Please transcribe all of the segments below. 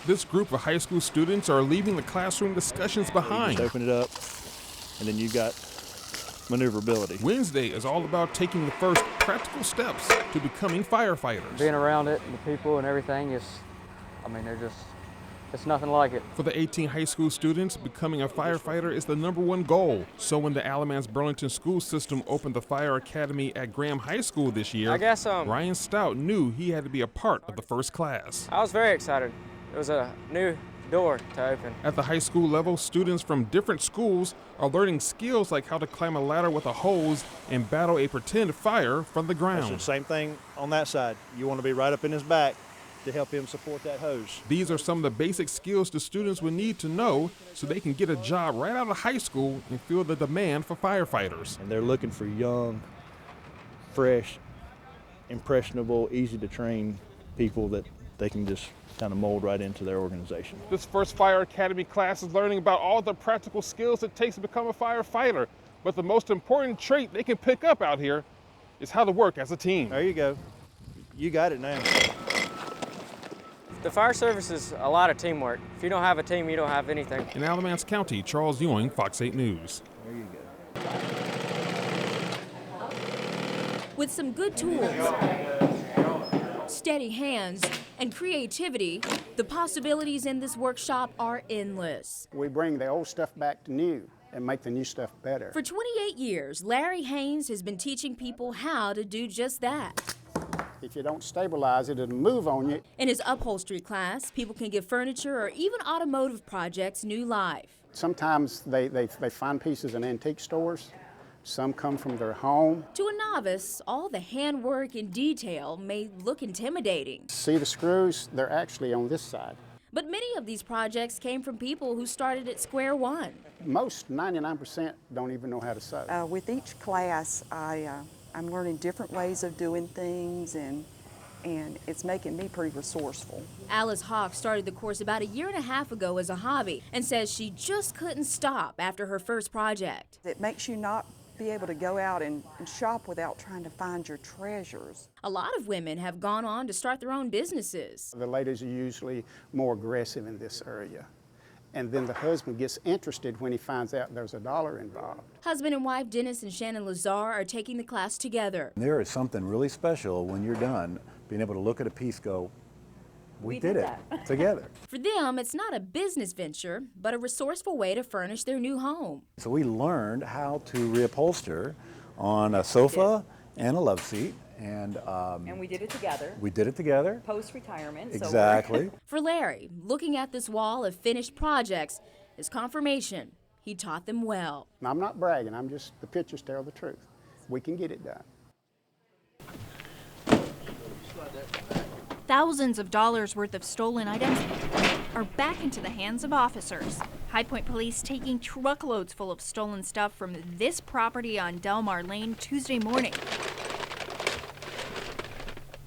This group of high school students are leaving the classroom discussions behind. Just open it up, and then you got maneuverability. Wednesday is all about taking the first practical steps to becoming firefighters. Being around it, the people and everything it's nothing like it. For the 18 high school students, becoming a firefighter is the #1 goal. So when the Alamance Burlington school system opened the fire academy at Graham High School this year, Ryan Stout knew he had to be a part of the first class. I was very excited. It was a new door to open. At the high school level, students from different schools are learning skills like how to climb a ladder with a hose and battle a pretend fire from the ground. That's the same thing on that side. You want to be right up in his back to help him support that hose. These are some of the basic skills the students would need to know so they can get a job right out of high school and feel the demand for firefighters. And they're looking for young, fresh, impressionable, easy to train people that they can just kind of mold right into their organization. This first fire academy class is learning about all the practical skills it takes to become a firefighter. But the most important trait they can pick up out here is how to work as a team. There you go. You got it now. The fire service is a lot of teamwork. If you don't have a team, you don't have anything. In Alamance County, Charles Ewing, Fox 8 News. There you go. With some good tools, steady hands, and creativity, the possibilities in this workshop are endless. We bring the old stuff back to new and make the new stuff better. For 28 years, Larry Haynes has been teaching people how to do just that. If you don't stabilize it, it'll move on you. In his upholstery class, people can give furniture or even automotive projects new life. Sometimes they find pieces in antique stores. Some come from their home. To a novice, all the handwork and detail may look intimidating. See the screws? They're actually on this side. But many of these projects came from people who started at square one. Most, 99%, don't even know how to sew. With each class, I'm learning different ways of doing things, and it's making me pretty resourceful. Alice Hawk started the course about a year and a half ago as a hobby and says she just couldn't stop after her first project. It makes you not be able to go out and shop without trying to find your treasures. A lot of women have gone on to start their own businesses. The ladies are usually more aggressive in this area. And then the husband gets interested when he finds out there's a dollar involved. Husband and wife Dennis and Shannon Lazar are taking the class together. There is something really special when you're done, being able to look at a piece, go, we did it together. For them, it's not a business venture, but a resourceful way to furnish their new home. So we learned how to reupholster on a sofa and a love seat. And we did it together. We did it together. Post-retirement. Exactly. For Larry, looking at this wall of finished projects is confirmation he taught them well. Now, I'm not bragging, the pictures tell the truth. We can get it done. Thousands of dollars worth of stolen items are back into the hands of officers. High Point Police taking truckloads full of stolen stuff from this property on Delmar Lane Tuesday morning.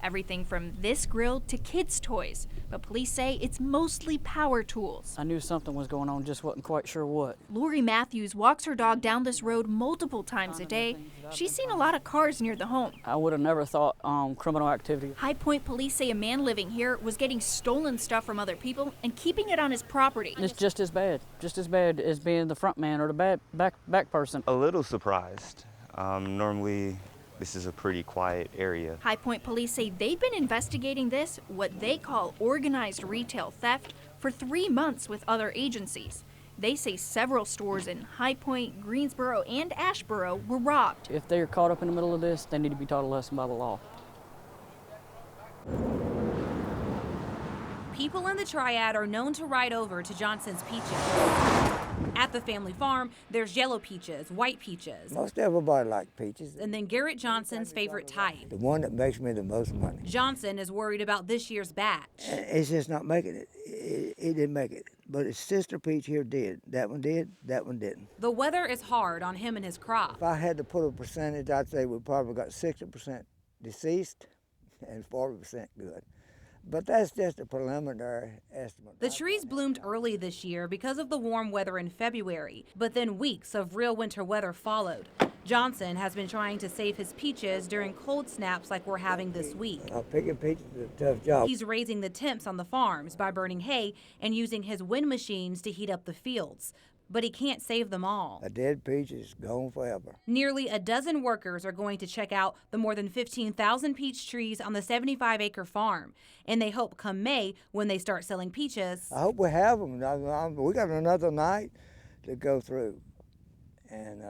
Everything from this grill to kids' toys, but police say it's mostly power tools. I knew something was going on, just wasn't quite sure what. Lori Matthews walks her dog down this road multiple times a day. She's seen a lot of cars near the home. I would have never thought criminal activity. High Point Police say a man living here was getting stolen stuff from other people and keeping it on his property. It's just as bad as being the front man or the back person. A little surprised. Normally, this is a pretty quiet area. High Point Police say they've been investigating this, what they call organized retail theft, for 3 months with other agencies. They say several stores in High Point, Greensboro, and Ashboro were robbed. If they're caught up in the middle of this, they need to be taught a lesson by the law. People in the Triad are known to ride over to Johnson's Peaches. At the family farm, there's yellow peaches, white peaches. Most everybody likes peaches. And then Garrett Johnson's favorite type. The one that makes me the most money. Johnson is worried about this year's batch. It's just not making it. It didn't make it. But his sister peach here did. That one did, that one didn't. The weather is hard on him and his crop. If I had to put a percentage, I'd say we probably got 60% deceased and 40% good. But that's just a preliminary estimate. The trees bloomed early this year because of the warm weather in February, but then weeks of real winter weather followed. Johnson has been trying to save his peaches during cold snaps like we're having this week. Picking peaches is a tough job. He's raising the temps on the farms by burning hay and using his wind machines to heat up the fields. But he can't save them all. A dead peach is gone forever. Nearly a dozen workers are going to check out the more than 15,000 peach trees on the 75-acre farm. And they hope come May, when they start selling peaches. I hope we have them. We got another night to go through. And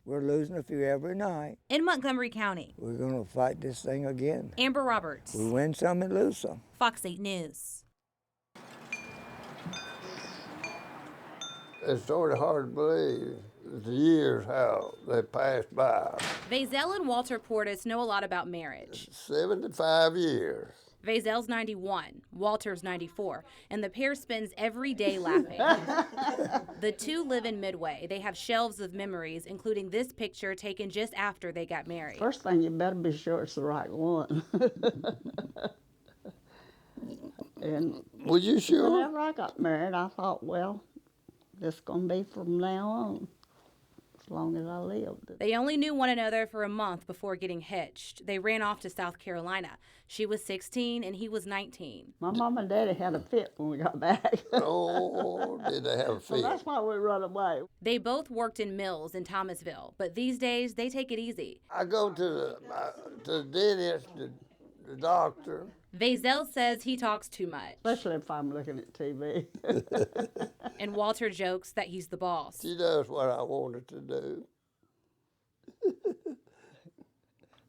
we're losing a few every night. In Montgomery County, we're going to fight this thing again. Amber Roberts. We win some and lose some. Fox 8 News. It's sort of hard to believe the years how they passed by. Vazel and Walter Portis know a lot about marriage. 75 years. Vazel's 91, Walter's 94, and the pair spends every day laughing. The two live in Midway. They have shelves of memories, including this picture taken just after they got married. First thing, you better be sure it's the right one. And were you sure? Whenever I got married, I thought, well, this is going to be from now on, as long as I lived. They only knew one another for a month before getting hitched. They ran off to South Carolina. She was 16 and he was 19. My mom and daddy had a fit when we got back. Oh, did they have a fit? So that's why we run away. They both worked in mills in Thomasville, but these days they take it easy. I go to the dentist, the doctor. Vazel says he talks too much. Especially if I'm looking at TV. And Walter jokes that he's the boss. She does what I want her to do.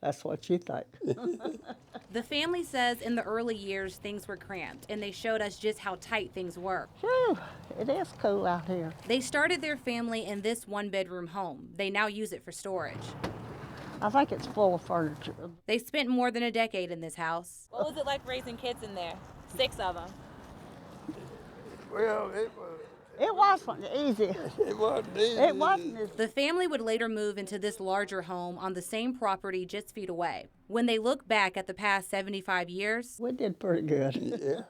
That's what you think. The family says in the early years things were cramped, and they showed us just how tight things were. Whew, it is cool out here. They started their family in this one-bedroom home. They now use it for storage. I think it's full of furniture. They spent more than a decade in this house. What was it like raising kids in there? 6 of them. Well, it wasn't easy. It wasn't easy. It wasn't easy. The family would later move into this larger home on the same property just feet away. When they look back at the past 75 years, we did pretty good. Yeah.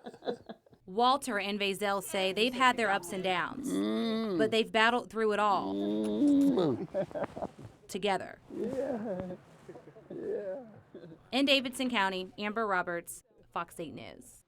Walter and Vazel say they've had their ups and downs, but they've battled through it all. Together. Yeah. In Davidson County, Amber Roberts, Fox 8 News.